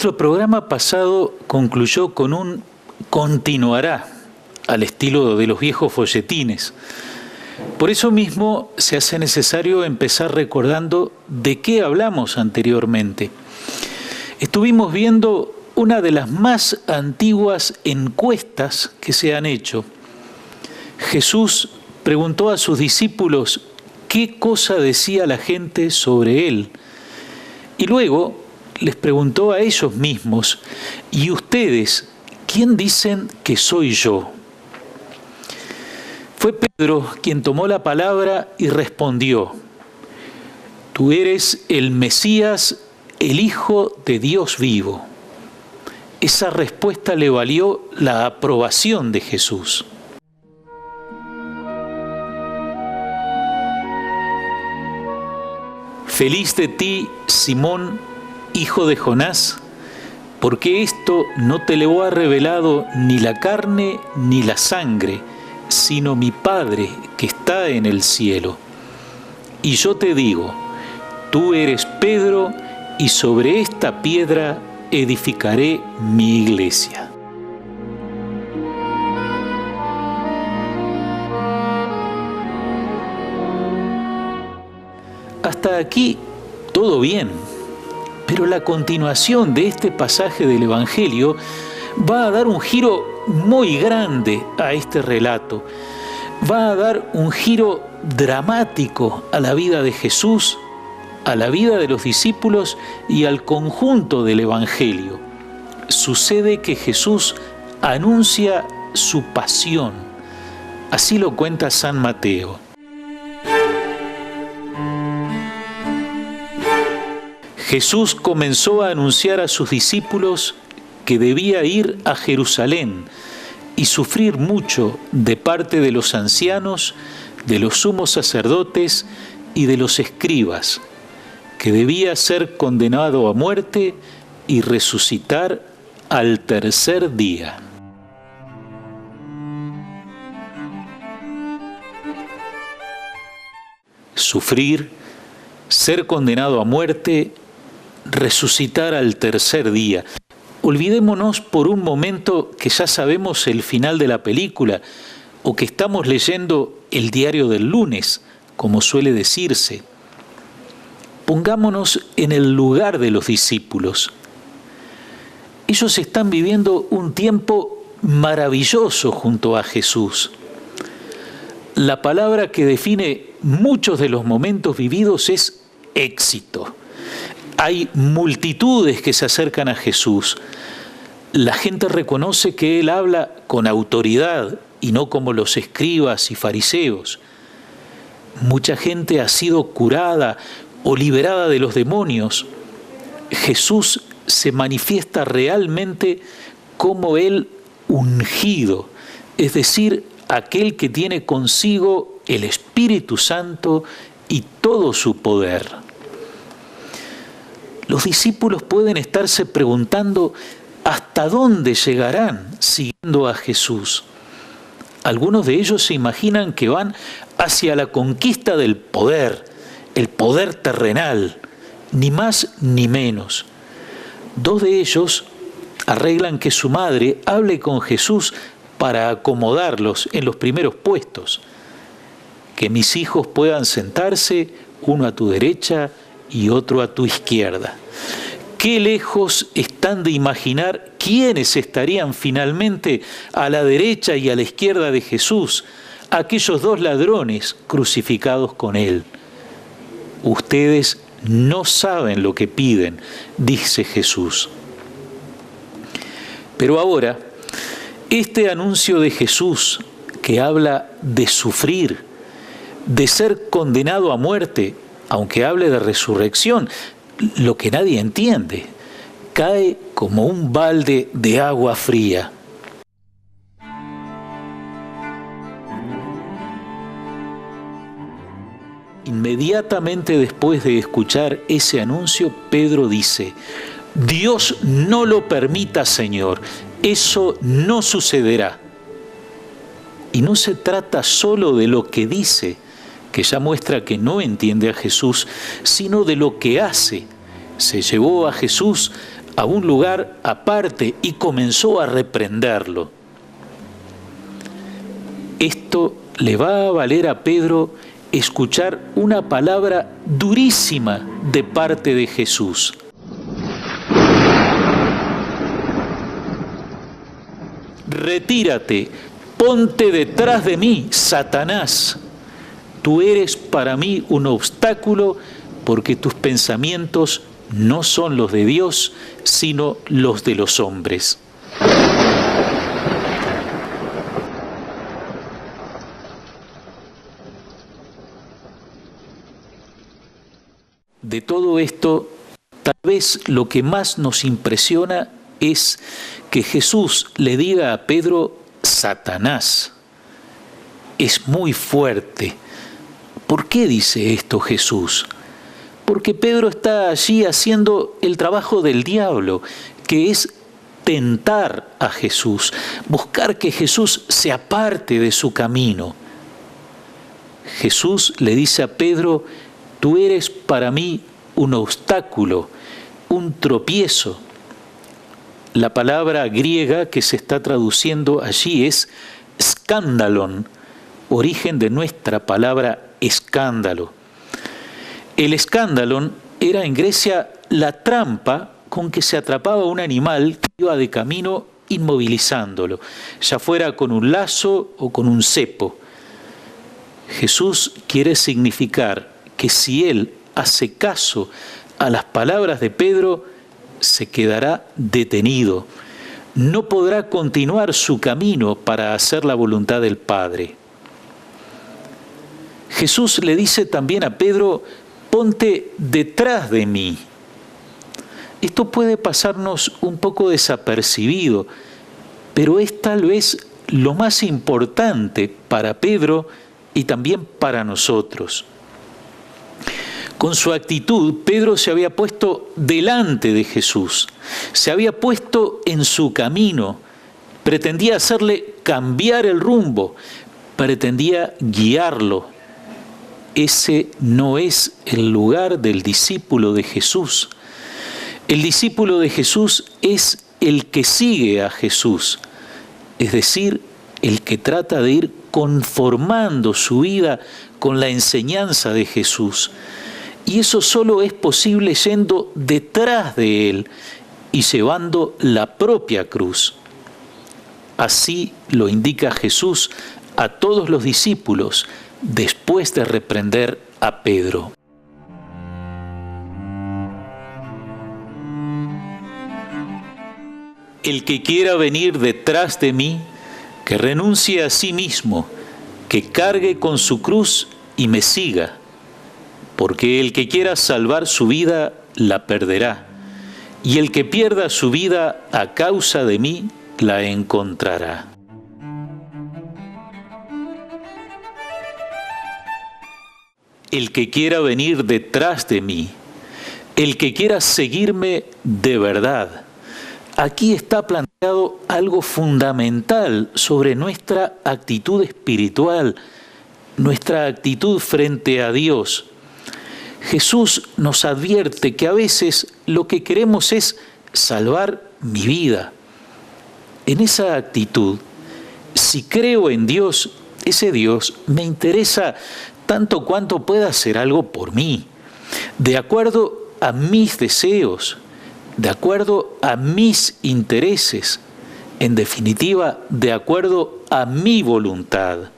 Nuestro programa pasado concluyó con un continuará al estilo de los viejos folletines. Por eso mismo se hace necesario empezar recordando de qué hablamos anteriormente. Estuvimos viendo una de las más antiguas encuestas que se han hecho. Jesús preguntó a sus discípulos qué cosa decía la gente sobre él. Y luego les preguntó a ellos mismos, ¿y ustedes quién dicen que soy yo? Fue Pedro quien tomó la palabra y respondió, tú eres el Mesías, el Hijo de Dios vivo. Esa respuesta le valió la aprobación de Jesús. Feliz de ti, Simón, hijo de Jonás, porque esto no te lo ha revelado ni la carne ni la sangre, sino mi Padre que está en el cielo. Y yo te digo, tú eres Pedro, y sobre esta piedra edificaré mi iglesia. Hasta aquí todo bien, pero la continuación de este pasaje del Evangelio va a dar un giro muy grande a este relato. Va a dar un giro dramático a la vida de Jesús, a la vida de los discípulos y al conjunto del Evangelio. Sucede que Jesús anuncia su pasión. Así lo cuenta San Mateo. Jesús comenzó a anunciar a sus discípulos que debía ir a Jerusalén y sufrir mucho de parte de los ancianos, de los sumos sacerdotes y de los escribas, que debía ser condenado a muerte y resucitar al tercer día. Sufrir, ser condenado a muerte, resucitar al tercer día. Olvidémonos por un momento que ya sabemos el final de la película o que estamos leyendo el diario del lunes, como suele decirse. Pongámonos en el lugar de los discípulos. Ellos están viviendo un tiempo maravilloso junto a Jesús. La palabra que define muchos de los momentos vividos es éxito. Hay multitudes que se acercan a Jesús. La gente reconoce que Él habla con autoridad y no como los escribas y fariseos. Mucha gente ha sido curada o liberada de los demonios. Jesús se manifiesta realmente como el ungido, es decir, aquel que tiene consigo el Espíritu Santo y todo su poder. Los discípulos pueden estarse preguntando hasta dónde llegarán siguiendo a Jesús. Algunos de ellos se imaginan que van hacia la conquista del poder, el poder terrenal, ni más ni menos. Dos de ellos arreglan que su madre hable con Jesús para acomodarlos en los primeros puestos. Que mis hijos puedan sentarse, uno a tu derecha y otro a tu izquierda. Qué lejos están de imaginar quiénes estarían finalmente a la derecha y a la izquierda de Jesús, aquellos dos ladrones crucificados con Él. Ustedes no saben lo que piden, dice Jesús. Pero ahora, este anuncio de Jesús que habla de sufrir, de ser condenado a muerte, aunque hable de resurrección, lo que nadie entiende, cae como un balde de agua fría. Inmediatamente después de escuchar ese anuncio, Pedro dice, Dios no lo permita, Señor, eso no sucederá. Y no se trata solo de lo que dice, que ya muestra que no entiende a Jesús, sino de lo que hace. Se llevó a Jesús a un lugar aparte y comenzó a reprenderlo. Esto le va a valer a Pedro escuchar una palabra durísima de parte de Jesús. Retírate, ponte detrás de mí, Satanás. Tú eres para mí un obstáculo porque tus pensamientos no son los de Dios, sino los de los hombres. De todo esto, tal vez lo que más nos impresiona es que Jesús le diga a Pedro, Satanás. Es muy fuerte. ¿Por qué dice esto Jesús? Porque Pedro está allí haciendo el trabajo del diablo, que es tentar a Jesús, buscar que Jesús se aparte de su camino. Jesús le dice a Pedro, tú eres para mí un obstáculo, un tropiezo. La palabra griega que se está traduciendo allí es skandalon, origen de nuestra palabra escándalo. El escándalon era en Grecia la trampa con que se atrapaba un animal que iba de camino inmovilizándolo, ya fuera con un lazo o con un cepo. Jesús quiere significar que si él hace caso a las palabras de Pedro, se quedará detenido. No podrá continuar su camino para hacer la voluntad del Padre. Jesús le dice también a Pedro, ponte detrás de mí. Esto puede pasarnos un poco desapercibido, pero es tal vez lo más importante para Pedro y también para nosotros. Con su actitud, Pedro se había puesto delante de Jesús, se había puesto en su camino, pretendía hacerle cambiar el rumbo, pretendía guiarlo. Ese no es el lugar del discípulo de Jesús. El discípulo de Jesús es el que sigue a Jesús, es decir, el que trata de ir conformando su vida con la enseñanza de Jesús. Y eso solo es posible yendo detrás de Él y llevando la propia cruz. Así lo indica Jesús a todos los discípulos después de reprender a Pedro. El que quiera venir detrás de mí, que renuncie a sí mismo, que cargue con su cruz y me siga. Porque el que quiera salvar su vida, la perderá, y el que pierda su vida a causa de mí, la encontrará. El que quiera venir detrás de mí, el que quiera seguirme de verdad. Aquí está planteado algo fundamental sobre nuestra actitud espiritual, nuestra actitud frente a Dios. Jesús nos advierte que a veces lo que queremos es salvar mi vida. En esa actitud, si creo en Dios, ese Dios me interesa tanto cuanto pueda hacer algo por mí, de acuerdo a mis deseos, de acuerdo a mis intereses, en definitiva, de acuerdo a mi voluntad.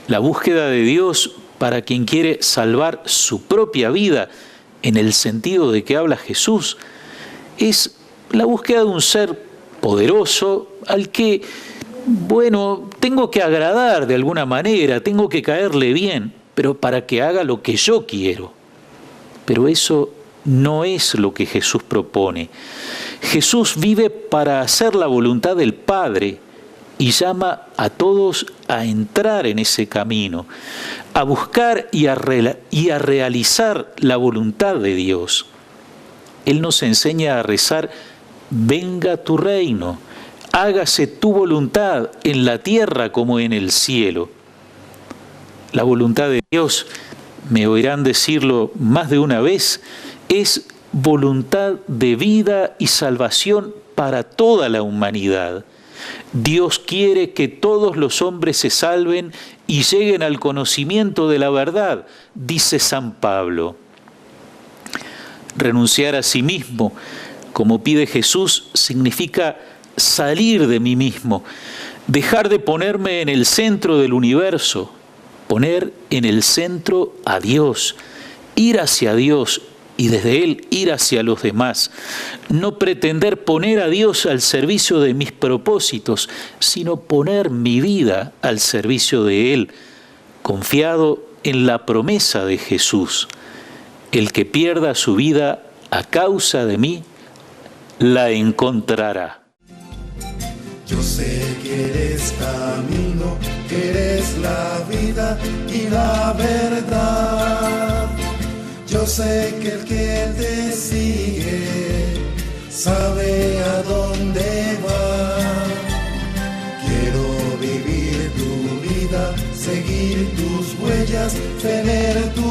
La búsqueda de Dios para quien quiere salvar su propia vida, en el sentido de que habla Jesús, es la búsqueda de un ser poderoso al que, tengo que agradar de alguna manera, tengo que caerle bien, pero para que haga lo que yo quiero. Pero eso no es lo que Jesús propone. Jesús vive para hacer la voluntad del Padre y llama a todos a entrar en ese camino, a buscar y a realizar la voluntad de Dios. Él nos enseña a rezar, venga tu reino, hágase tu voluntad en la tierra como en el cielo. La voluntad de Dios, me oirán decirlo más de una vez, es voluntad de vida y salvación para toda la humanidad. Dios quiere que todos los hombres se salven y lleguen al conocimiento de la verdad, dice San Pablo. Renunciar a sí mismo, como pide Jesús, significa salir de mí mismo, dejar de ponerme en el centro del universo, poner en el centro a Dios, ir hacia Dios y desde Él ir hacia los demás. No pretender poner a Dios al servicio de mis propósitos, sino poner mi vida al servicio de Él, confiado en la promesa de Jesús. El que pierda su vida a causa de mí, la encontrará. Yo sé que eres camino, que eres la vida y la verdad. Yo sé que el que te sigue sabe a dónde va. Quiero vivir tu vida, seguir tus huellas, tener tu